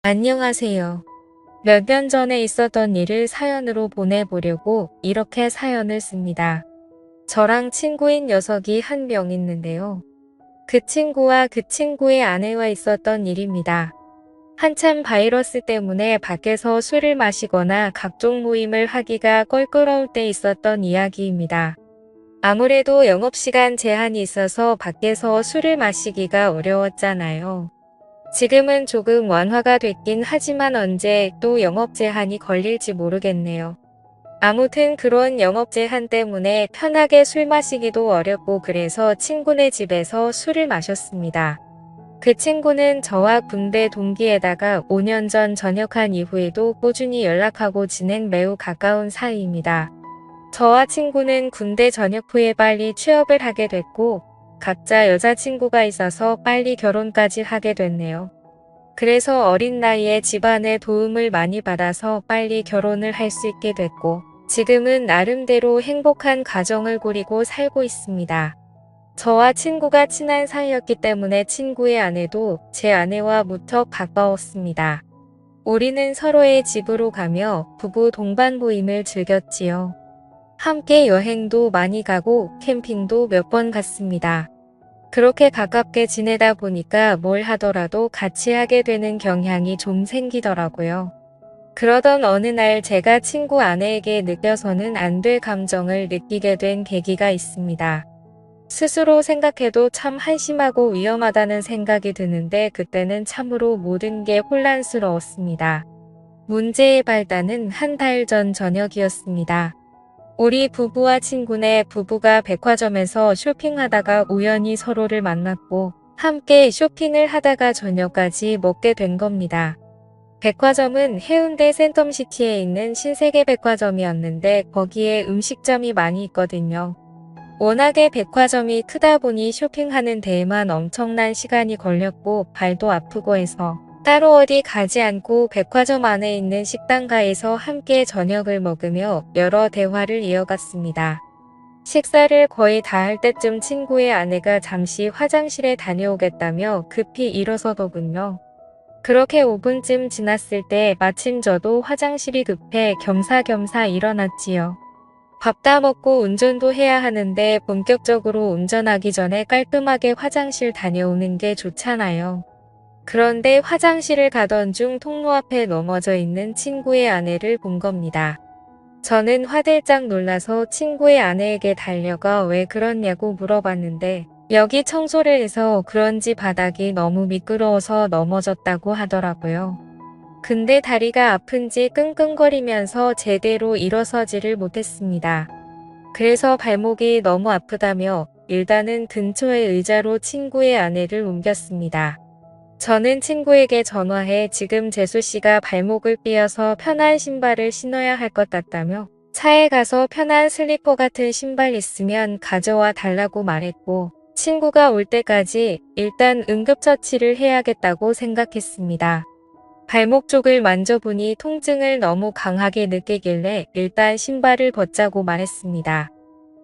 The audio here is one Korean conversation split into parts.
안녕하세요. 몇 년 전에 있었던 일을 사연으로 보내보려고 이렇게 사연을 씁니다. 저랑 친구인 녀석이 한 명 있는데요. 그 친구와 그 친구의 아내와 있었던 일입니다. 한참 바이러스 때문에 밖에서 술을 마시거나 각종 모임을 하기가 껄끄러울 때 있었던 이야기입니다. 아무래도 영업시간 제한이 있어서 밖에서 술을 마시기가 어려웠잖아요. 지금은 조금 완화가 됐긴 하지만 언제 또 영업 제한이 걸릴지 모르겠네요. 아무튼 그런 영업 제한 때문에 편하게 술 마시기도 어렵고 그래서 친구네 집에서 술을 마셨습니다. 그 친구는 저와 군대 동기에다가 5년 전 전역한 이후에도 꾸준히 연락하고 지낸 매우 가까운 사이입니다. 저와 친구는 군대 전역 후에 빨리 취업을 하게 됐고 각자 여자친구가 있어서 빨리 결혼까지 하게 됐네요. 그래서 어린 나이에 집안의 도움을 많이 받아서 빨리 결혼을 할 수 있게 됐고 지금은 나름대로 행복한 가정을 꾸리고 살고 있습니다. 저와 친구가 친한 사이였기 때문에 친구의 아내도 제 아내와 무척 가까웠습니다. 우리는 서로의 집으로 가며 부부 동반 모임을 즐겼지요. 함께 여행도 많이 가고 캠핑도 몇 번 갔습니다. 그렇게 가깝게 지내다 보니까 뭘 하더라도 같이 하게 되는 경향이 좀 생기더라고요. 그러던 어느 날 제가 친구 아내에게 느껴서는 안 될 감정을 느끼게 된 계기가 있습니다. 스스로 생각해도 참 한심하고 위험하다는 생각이 드는데 그때는 참으로 모든 게 혼란스러웠습니다. 문제의 발단은 한 달 전 저녁이었습니다. 우리 부부와 친구네 부부가 백화점에서 쇼핑하다가 우연히 서로를 만났고 함께 쇼핑을 하다가 저녁까지 먹게 된 겁니다. 백화점은 해운대 센텀시티에 있는 신세계 백화점이었는데 거기에 음식점이 많이 있거든요. 워낙에 백화점이 크다 보니 쇼핑하는 데에만 엄청난 시간이 걸렸고 발도 아프고 해서 따로 어디 가지 않고 백화점 안에 있는 식당가에서 함께 저녁을 먹으며 여러 대화를 이어갔습니다. 식사를 거의 다 할 때쯤 친구의 아내가 잠시 화장실에 다녀오겠다며 급히 일어서더군요. 그렇게 5분쯤 지났을 때 마침 저도 화장실이 급해 겸사겸사 일어났지요. 밥 다 먹고 운전도 해야 하는데 본격적으로 운전하기 전에 깔끔하게 화장실 다녀오는 게 좋잖아요. 그런데 화장실을 가던 중 통로 앞에 넘어져 있는 친구의 아내를 본 겁니다. 저는 화들짝 놀라서 친구의 아내에게 달려가 왜 그러냐고 물어봤는데 여기 청소를 해서 그런지 바닥이 너무 미끄러워서 넘어졌다고 하더라고요. 근데 다리가 아픈지 끙끙거리면서 제대로 일어서지를 못했습니다. 그래서 발목이 너무 아프다며 일단은 근처의 의자로 친구의 아내를 옮겼습니다. 저는 친구에게 전화해 지금 재수씨가 발목을 삐어서 편한 신발을 신어야 할 것 같다며 차에 가서 편한 슬리퍼 같은 신발 있으면 가져와 달라고 말했고 친구가 올 때까지 일단 응급처치를 해야겠다고 생각했습니다. 발목 쪽을 만져보니 통증을 너무 강하게 느끼길래 일단 신발을 벗자고 말했습니다.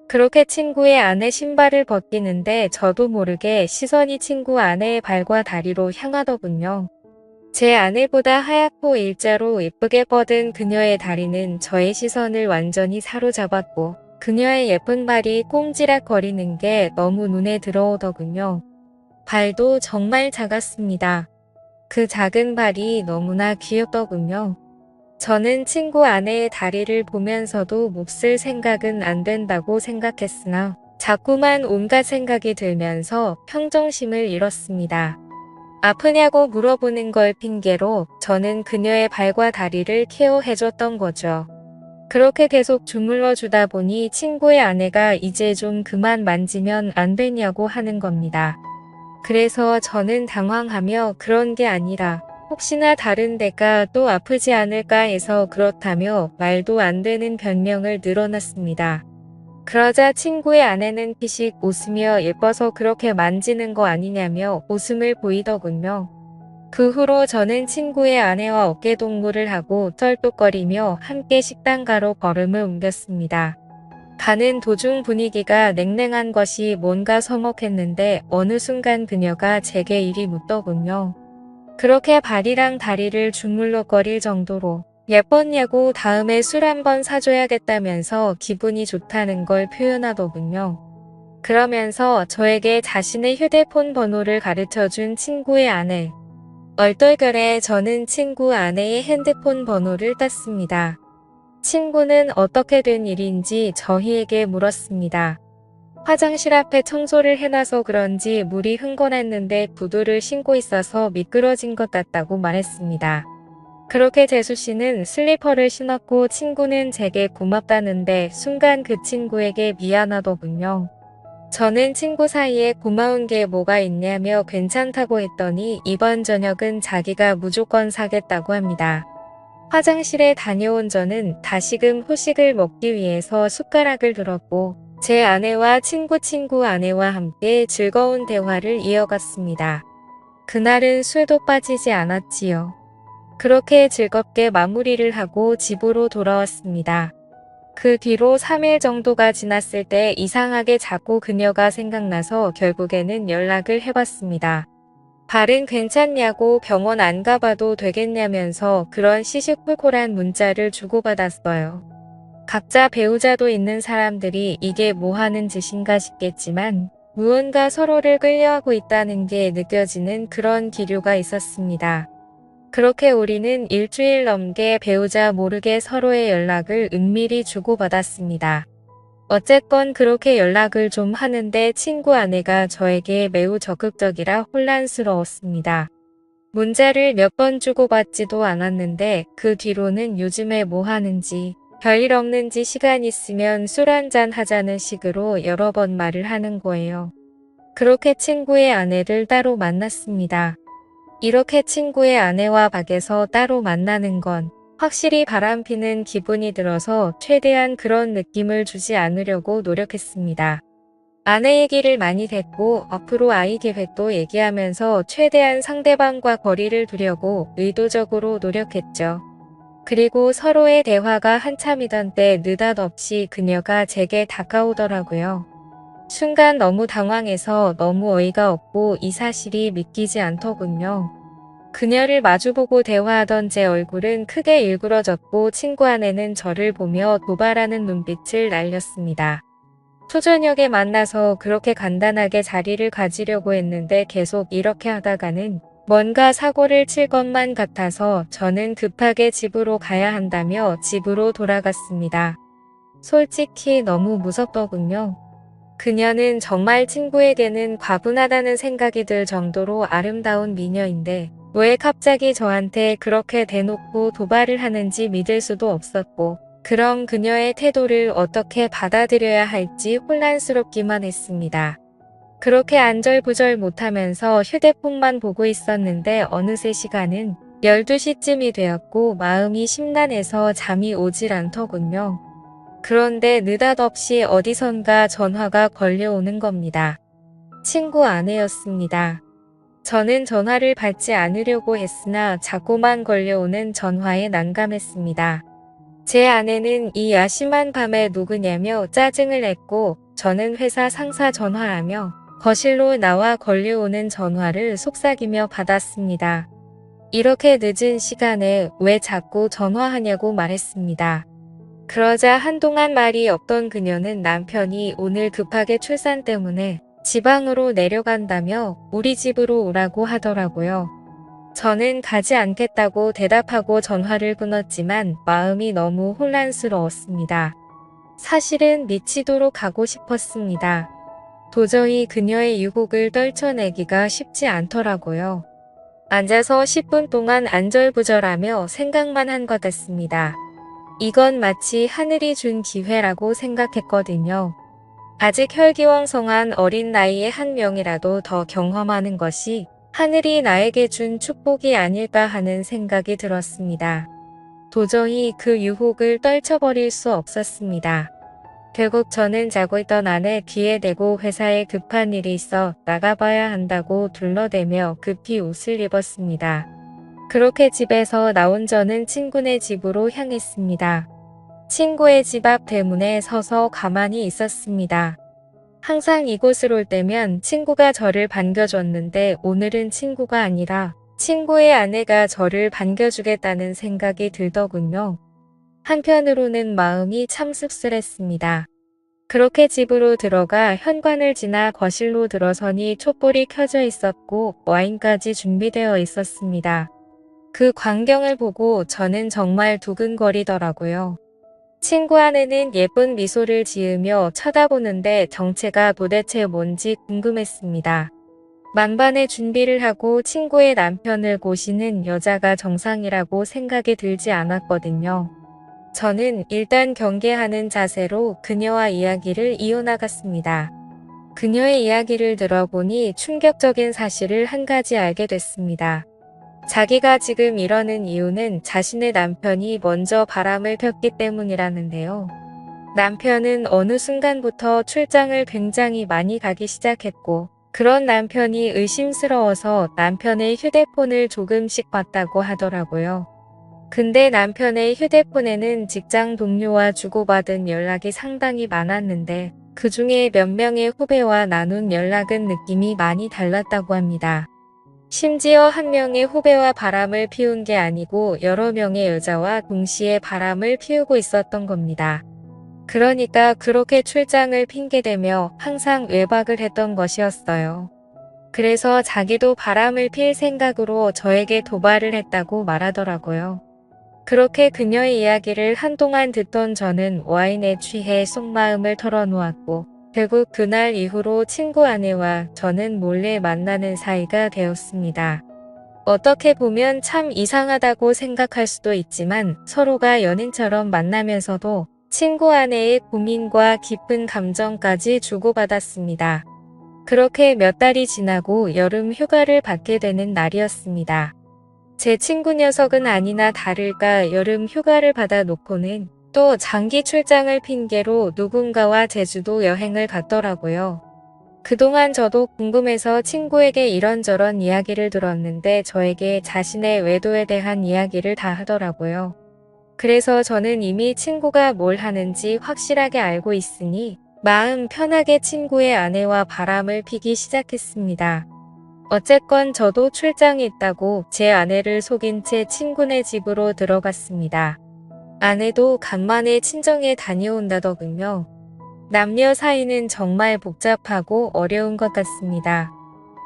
그렇게 친구의 아내 신발을 벗기는데 저도 모르게 시선이 친구 아내의 발과 다리로 향하더군요. 제 아내보다 하얗고 일자로 예쁘게 뻗은 그녀의 다리는 저의 시선을 완전히 사로잡았고 그녀의 예쁜 발이 꼼지락거리는 게 너무 눈에 들어오더군요. 발도 정말 작았습니다. 그 작은 발이 너무나 귀엽더군요. 저는 친구 아내의 다리를 보면서도 몹쓸 생각은 안 된다고 생각했으나 자꾸만 온갖 생각이 들면서 평정심을 잃었습니다. 아프냐고 물어보는 걸 핑계로 저는 그녀의 발과 다리를 케어해줬던 거죠. 그렇게 계속 주물러 주다 보니 친구의 아내가 이제 좀 그만 만지면 안 되냐고 하는 겁니다. 그래서 저는 당황하며 그런 게 아니라 혹시나 다른 데가 또 아프지 않을까 해서 그렇다며 말도 안 되는 변명을 늘어놨습니다. 그러자 친구의 아내는 피식 웃으며 예뻐서 그렇게 만지는 거 아니냐며 웃음을 보이더군요. 그 후로 저는 친구의 아내와 어깨동무를 하고 쩔뚝거리며 함께 식당가로 걸음을 옮겼습니다. 가는 도중 분위기가 냉랭한 것이 뭔가 서먹했는데 어느 순간 그녀가 제게 이리 묻더군요. 그렇게 발이랑 다리를 주물럭거릴 정도로 예뻤냐고 다음에 술 한번 사줘야겠다면서 기분이 좋다는 걸 표현하더군요. 그러면서 저에게 자신의 휴대폰 번호를 가르쳐준 친구의 아내. 얼떨결에 저는 친구 아내의 핸드폰 번호를 땄습니다. 친구는 어떻게 된 일인지 저희에게 물었습니다. 화장실 앞에 청소를 해놔서 그런지 물이 흥건했는데 구두를 신고 있어서 미끄러진 것 같다고 말했습니다. 그렇게 재수 씨는 슬리퍼를 신었고 친구는 제게 고맙다는데 순간 그 친구에게 미안하더군요. 저는 친구 사이에 고마운 게 뭐가 있냐며 괜찮다고 했더니 이번 저녁은 자기가 무조건 사겠다고 합니다. 화장실에 다녀온 저는 다시금 후식을 먹기 위해서 숟가락을 들었고 제 아내와 친구 아내와 함께 즐거운 대화를 이어갔습니다. 그날은 술도 빠지지 않았지요. 그렇게 즐겁게 마무리를 하고 집으로 돌아왔습니다. 그 뒤로 3일 정도가 지났을 때 이상하게 자꾸 그녀가 생각나서 결국에는 연락을 해봤습니다. 발은 괜찮냐고 병원 안 가봐도 되겠냐면서 그런 시시콜콜한 문자를 주고받았어요. 각자 배우자도 있는 사람들이 이게 뭐 하는 짓인가 싶겠지만 무언가 서로를 끌려하고 있다는 게 느껴지는 그런 기류가 있었습니다. 그렇게 우리는 일주일 넘게 배우자 모르게 서로의 연락을 은밀히 주고받았습니다. 어쨌건 그렇게 연락을 좀 하는데 친구 아내가 저에게 매우 적극적이라 혼란스러웠습니다. 문자를 몇 번 주고받지도 않았는데 그 뒤로는 요즘에 뭐 하는지 별일 없는지 시간 있으면 술 한잔 하자는 식으로 여러 번 말을 하는 거예요. 그렇게 친구의 아내를 따로 만났습니다. 이렇게 친구의 아내와 밖에서 따로 만나는 건 확실히 바람피는 기분이 들어서 최대한 그런 느낌을 주지 않으려고 노력했습니다. 아내 얘기를 많이 했고 앞으로 아이 계획도 얘기하면서 최대한 상대방과 거리를 두려고 의도적으로 노력했죠. 그리고 서로의 대화가 한참이던 때 느닷없이 그녀가 제게 다가오더라고요. 순간 너무 당황해서 너무 어이가 없고 이 사실이 믿기지 않더군요. 그녀를 마주보고 대화하던 제 얼굴은 크게 일그러졌고 친구 아내는 저를 보며 도발하는 눈빛을 날렸습니다. 초저녁에 만나서 그렇게 간단하게 자리를 가지려고 했는데 계속 이렇게 하다가는 뭔가 사고를 칠 것만 같아서 저는 급하게 집으로 가야 한다며 집으로 돌아갔습니다. 솔직히 너무 무섭더군요. 그녀는 정말 친구에게는 과분하다는 생각이 들 정도로 아름다운 미녀인데 왜 갑자기 저한테 그렇게 대놓고 도발을 하는지 믿을 수도 없었고 그럼 그녀의 태도를 어떻게 받아들여야 할지 혼란스럽기만 했습니다. 그렇게 안절부절 못하면서 휴대폰만 보고 있었는데 어느새 시간은 12시쯤이 되었고 마음이 심란해서 잠이 오질 않더군요. 그런데 느닷없이 어디선가 전화가 걸려오는 겁니다. 친구 아내였습니다. 저는 전화를 받지 않으려고 했으나 자꾸만 걸려오는 전화에 난감했습니다. 제 아내는 이 야심한 밤에 누구냐며 짜증을 냈고 저는 회사 상사 전화라며 거실로 나와 걸려오는 전화를 속삭이며 받았습니다. 이렇게 늦은 시간에 왜 자꾸 전화하냐고 말했습니다. 그러자 한동안 말이 없던 그녀는 남편이 오늘 급하게 출산 때문에 지방으로 내려간다며 우리 집으로 오라고 하더라고요. 저는 가지 않겠다고 대답하고 전화를 끊었지만 마음이 너무 혼란스러웠습니다. 사실은 미치도록 가고 싶었습니다. 도저히 그녀의 유혹을 떨쳐내기가 쉽지 않더라고요. 앉아서 10분 동안 안절부절하며 생각만 한 것 같습니다. 이건 마치 하늘이 준 기회라고 생각했거든요. 아직 혈기왕성한 어린 나이의 한 명이라도 더 경험하는 것이 하늘이 나에게 준 축복이 아닐까 하는 생각이 들었습니다. 도저히 그 유혹을 떨쳐버릴 수 없었습니다. 결국 저는 자고 있던 아내 귀에 대고 회사에 급한 일이 있어 나가봐야 한다고 둘러대며 급히 옷을 입었습니다. 그렇게 집에서 나온 저는 친구네 집으로 향했습니다. 친구의 집 앞 대문에 서서 가만히 있었습니다. 항상 이곳을 올 때면 친구가 저를 반겨줬는데 오늘은 친구가 아니라 친구의 아내가 저를 반겨주겠다는 생각이 들더군요. 한편으로는 마음이 참 씁쓸했습니다. 그렇게 집으로 들어가 현관을 지나 거실로 들어서니 촛불이 켜져 있었고 와인까지 준비되어 있었습니다. 그 광경을 보고 저는 정말 두근거리더라고요. 친구 아내는 예쁜 미소를 지으며 쳐다보는데 정체가 도대체 뭔지 궁금했습니다. 만반의 준비를 하고 친구의 남편을 고시는 여자가 정상이라고 생각이 들지 않았거든요. 저는 일단 경계하는 자세로 그녀와 이야기를 이어나갔습니다. 그녀의 이야기를 들어보니 충격적인 사실을 한 가지 알게 됐습니다. 자기가 지금 이러는 이유는 자신의 남편이 먼저 바람을 폈기 때문이라는데요. 남편은 어느 순간부터 출장을 굉장히 많이 가기 시작했고, 그런 남편이 의심스러워서 남편의 휴대폰을 조금씩 봤다고 하더라고요. 근데 남편의 휴대폰에는 직장 동료와 주고받은 연락이 상당히 많았는데 그 중에 몇 명의 후배와 나눈 연락은 느낌이 많이 달랐다고 합니다. 심지어 한 명의 후배와 바람을 피운 게 아니고 여러 명의 여자와 동시에 바람을 피우고 있었던 겁니다. 그러니까 그렇게 출장을 핑계대며 항상 외박을 했던 것이었어요. 그래서 자기도 바람을 필 생각으로 저에게 도발을 했다고 말하더라고요. 그렇게 그녀의 이야기를 한동안 듣던 저는 와인에 취해 속마음을 털어놓았고 결국 그날 이후로 친구 아내와 저는 몰래 만나는 사이가 되었습니다. 어떻게 보면 참 이상하다고 생각할 수도 있지만 서로가 연인처럼 만나면서도 친구 아내의 고민과 깊은 감정까지 주고받았습니다. 그렇게 몇 달이 지나고 여름 휴가를 받게 되는 날이었습니다. 제 친구 녀석은 아니나 다를까 여름 휴가를 받아 놓고는 또 장기 출장을 핑계로 누군가와 제주도 여행을 갔더라고요. 그동안 저도 궁금해서 친구에게 이런저런 이야기를 들었는데 저에게 자신의 외도에 대한 이야기를 다 하더라고요. 그래서 저는 이미 친구가 뭘 하는지 확실하게 알고 있으니 마음 편하게 친구의 아내와 바람을 피기 시작했습니다. 어쨌건 저도 출장이 있다고 제 아내를 속인 채 친구네 집으로 들어갔습니다. 아내도 간만에 친정에 다녀온다더군요. 남녀 사이는 정말 복잡하고 어려운 것 같습니다.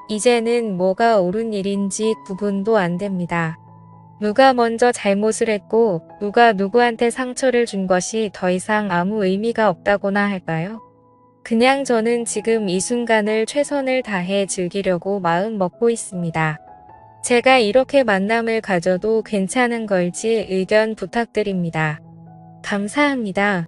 이제는 뭐가 옳은 일인지 구분도 안 됩니다. 누가 먼저 잘못을 했고 누가 누구한테 상처를 준 것이 더 이상 아무 의미가 없다고나 할까요? 그냥 저는 지금 이 순간을 최선을 다해 즐기려고 마음 먹고 있습니다. 제가 이렇게 만남을 가져도 괜찮은 걸지 의견 부탁드립니다. 감사합니다.